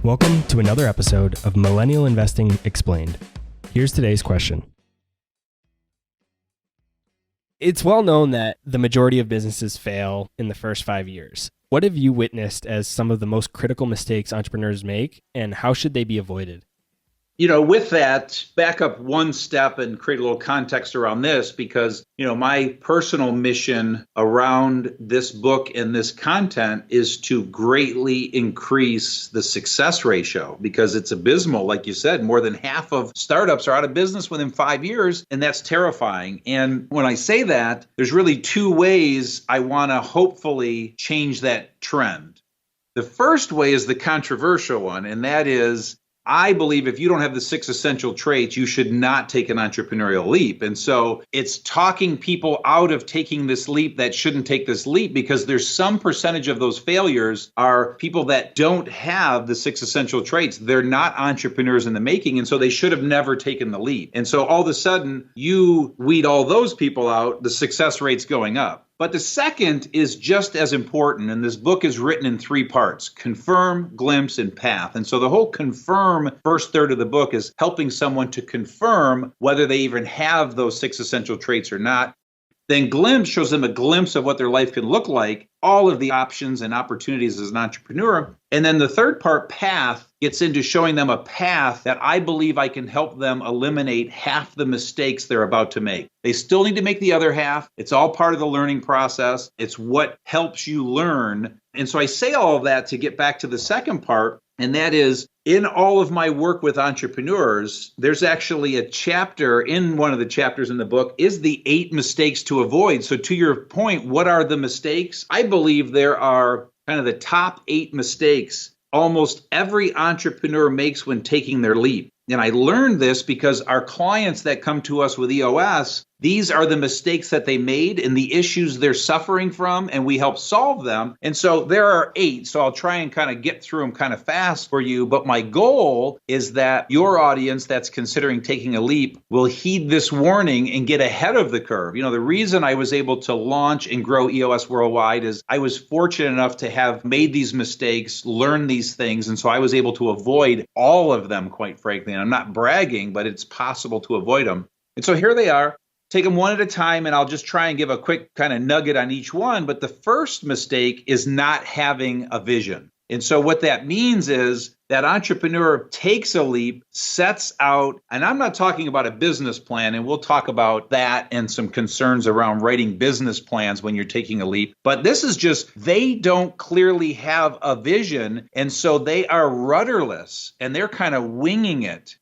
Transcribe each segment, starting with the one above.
Welcome to another episode of Millennial Investing Explained. Here's today's question. It's well known that the majority of businesses fail in the first 5 years. What have you witnessed as some of the most critical mistakes entrepreneurs make, and how should they be avoided? With that, back up one step and create a little context around this because, my personal mission around this book and this content is to greatly increase the success ratio because it's abysmal. Like you said, more than half of startups are out of business within 5 years, and that's terrifying. And when I say that, there's really two ways I want to hopefully change that trend. The first way is the controversial one, and that is, I believe if you don't have the 6 essential traits, you should not take an entrepreneurial leap. And so it's talking people out of taking this leap that shouldn't take this leap because there's some percentage of those failures are people that don't have the 6 essential traits. They're not entrepreneurs in the making. And so they should have never taken the leap. And so all of a sudden you weed all those people out, the success rate's going up. But the second is just as important, and this book is written in 3 parts: confirm, glimpse, and path. And so the whole confirm first third of the book is helping someone to confirm whether they even have those 6 essential traits or not. Then glimpse shows them a glimpse of what their life can look like, all of the options and opportunities as an entrepreneur. And then the third part, path, gets into showing them a path that I believe I can help them eliminate half the mistakes they're about to make. They still need to make the other half. It's all part of the learning process. It's what helps you learn. And so I say all of that to get back to the second part, and that is, in all of my work with entrepreneurs, there's actually a chapter in one of the chapters in the book is the 8 mistakes to avoid. So to your point, what are the mistakes? I believe there are kind of the top 8 mistakes almost every entrepreneur makes when taking their leap. And I learned this because our clients that come to us with EOS, these are the mistakes that they made and the issues they're suffering from, and we help solve them. And so there are 8. So I'll try and kind of get through them kind of fast for you. But my goal is that your audience that's considering taking a leap will heed this warning and get ahead of the curve. The reason I was able to launch and grow EOS worldwide is I was fortunate enough to have made these mistakes, learned these things. And so I was able to avoid all of them, quite frankly. And I'm not bragging, but it's possible to avoid them. And so here they are. Take them one at a time, and I'll just try and give a quick kind of nugget on each one. But the first mistake is not having a vision. And so what that means is that entrepreneur takes a leap, sets out, and I'm not talking about a business plan, and we'll talk about that and some concerns around writing business plans when you're taking a leap. But this is just, they don't clearly have a vision, and so they are rudderless, and they're kind of winging it.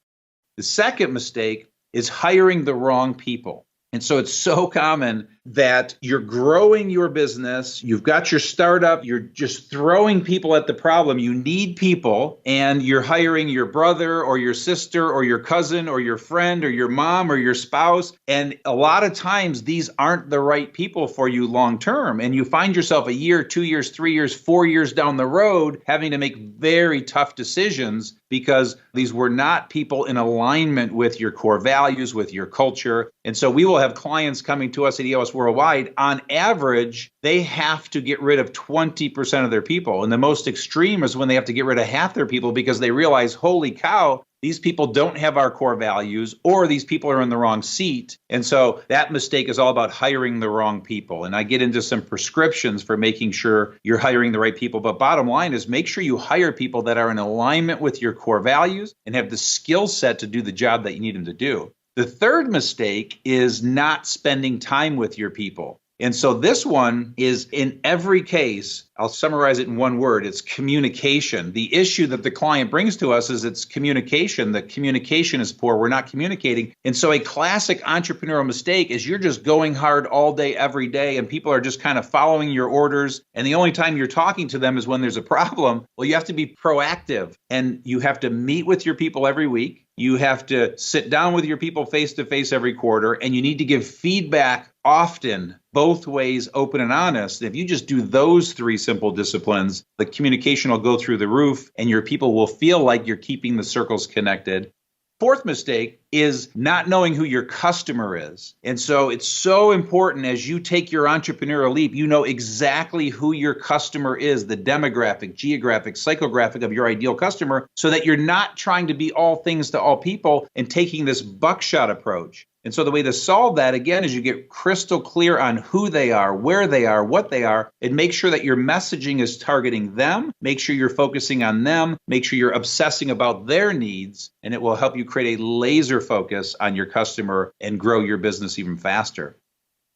The second mistake is hiring the wrong people. And so it's so common that you're growing your business, you've got your startup, you're just throwing people at the problem. You need people, and you're hiring your brother or your sister or your cousin or your friend or your mom or your spouse. And a lot of times these aren't the right people for you long term. And you find yourself a year, 2 years, 3 years, 4 years down the road having to make very tough decisions because these were not people in alignment with your core values, with your culture. And so we will have clients coming to us at EOS Worldwide. On average, they have to get rid of 20% of their people. And the most extreme is when they have to get rid of half their people because they realize, holy cow, these people don't have our core values, or these people are in the wrong seat. And so that mistake is all about hiring the wrong people. And I get into some prescriptions for making sure you're hiring the right people. But bottom line is make sure you hire people that are in alignment with your core values and have the skill set to do the job that you need them to do. The third mistake is not spending time with your people. And so this one is, in every case, I'll summarize it in one word. It's communication. The issue that the client brings to us is it's communication. The communication is poor. We're not communicating. And so a classic entrepreneurial mistake is you're just going hard all day, every day, and people are just kind of following your orders. And the only time you're talking to them is when there's a problem. Well, you have to be proactive, and you have to meet with your people every week. You have to sit down with your people face to face every quarter, and you need to give feedback often, both ways, open and honest. If you just do those 3 simple disciplines, the communication will go through the roof, and your people will feel like you're keeping the circles connected. Fourth mistake is not knowing who your customer is. And so it's so important as you take your entrepreneurial leap, you know exactly who your customer is, the demographic, geographic, psychographic of your ideal customer, so that you're not trying to be all things to all people and taking this buckshot approach. And so the way to solve that, again, is you get crystal clear on who they are, where they are, what they are, and make sure that your messaging is targeting them. Make sure you're focusing on them. Make sure you're obsessing about their needs, and it will help you create a laser focus on your customer and grow your business even faster.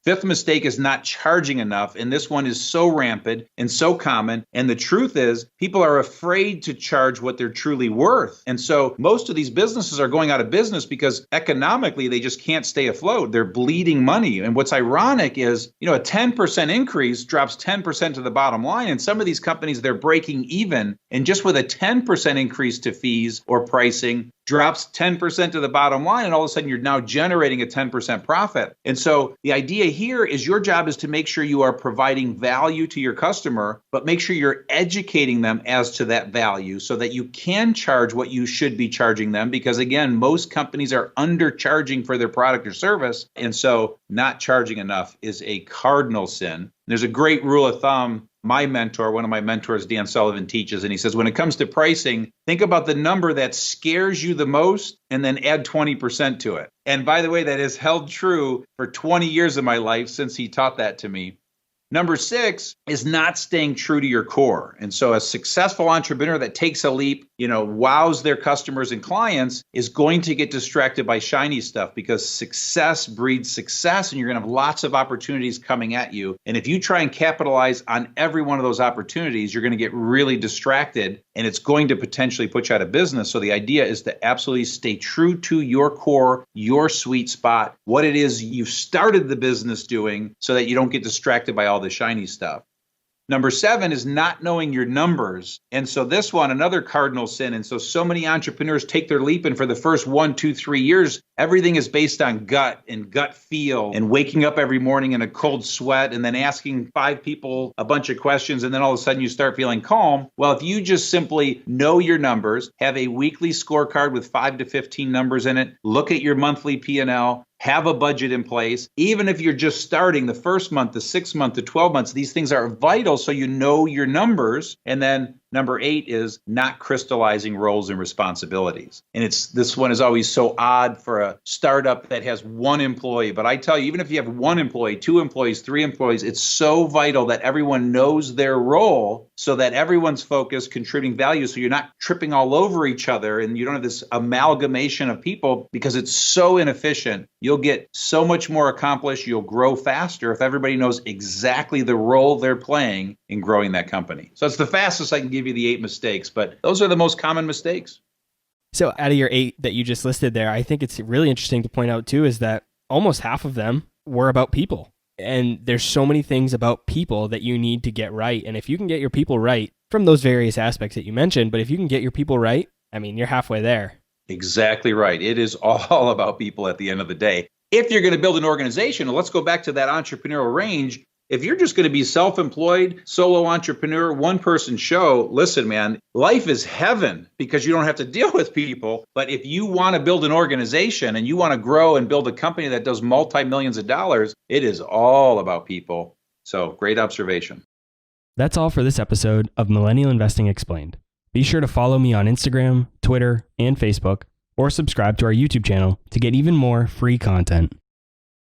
Fifth mistake is not charging enough, and this one is so rampant and so common. And the truth is, people are afraid to charge what they're truly worth. And so most of these businesses are going out of business because economically they just can't stay afloat. They're bleeding money. And what's ironic is, a 10% increase drops 10% to the bottom line. And some of these companies, they're breaking even. And just with a 10% increase to fees or pricing, drops 10% to the bottom line, and all of a sudden you're now generating a 10% profit. And so the idea here is your job is to make sure you are providing value to your customer, but make sure you're educating them as to that value so that you can charge what you should be charging them. Because again, most companies are undercharging for their product or service. And so not charging enough is a cardinal sin. There's a great rule of thumb. My mentor, one of my mentors, Dan Sullivan, teaches, and he says, when it comes to pricing, think about the number that scares you the most and then add 20% to it. And by the way, that has held true for 20 years of my life since he taught that to me. Number 6 is not staying true to your core. And so a successful entrepreneur that takes a leap, wows their customers and clients is going to get distracted by shiny stuff because success breeds success and you're going to have lots of opportunities coming at you. And if you try and capitalize on every one of those opportunities, you're going to get really distracted and it's going to potentially put you out of business. So the idea is to absolutely stay true to your core, your sweet spot, what it is you've started the business doing so that you don't get distracted by all the shiny stuff. Number 7 is not knowing your numbers. And so this one, another cardinal sin. And so many entrepreneurs take their leap and for the first 1, 2, 3 years, everything is based on gut and gut feel and waking up every morning in a cold sweat and then asking 5 people a bunch of questions. And then all of a sudden you start feeling calm. Well, if you just simply know your numbers, have a weekly scorecard with 5 to 15 numbers in it, look at your monthly P&L, have a budget in place. Even if you're just starting the first month, the 6th month, the 12 months, these things are vital so you know your numbers. And then number 8 is not crystallizing roles and responsibilities. And this one is always so odd for a startup that has 1 employee. But I tell you, even if you have 1 employee, 2 employees, 3 employees, it's so vital that everyone knows their role so that everyone's focused, contributing value. So you're not tripping all over each other and you don't have this amalgamation of people because it's so inefficient. You'll get so much more accomplished. You'll grow faster if everybody knows exactly the role they're playing in growing that company. So it's the fastest I can give you the 8 mistakes, but those are the most common mistakes. So out of your 8 that you just listed there, I think it's really interesting to point out too, is that almost half of them were about people. And there's so many things about people that you need to get right. And if you can get your people right from those various aspects that you mentioned, but if you can get your people right, you're halfway there. Exactly right. It is all about people at the end of the day. If you're going to build an organization, let's go back to that entrepreneurial range. If you're just going to be self-employed, solo entrepreneur, one-person show, listen, man, life is heaven because you don't have to deal with people. But if you want to build an organization and you want to grow and build a company that does multi-millions of dollars, it is all about people. So great observation. That's all for this episode of Millennial Investing Explained. Be sure to follow me on Instagram, Twitter, and Facebook, or subscribe to our YouTube channel to get even more free content.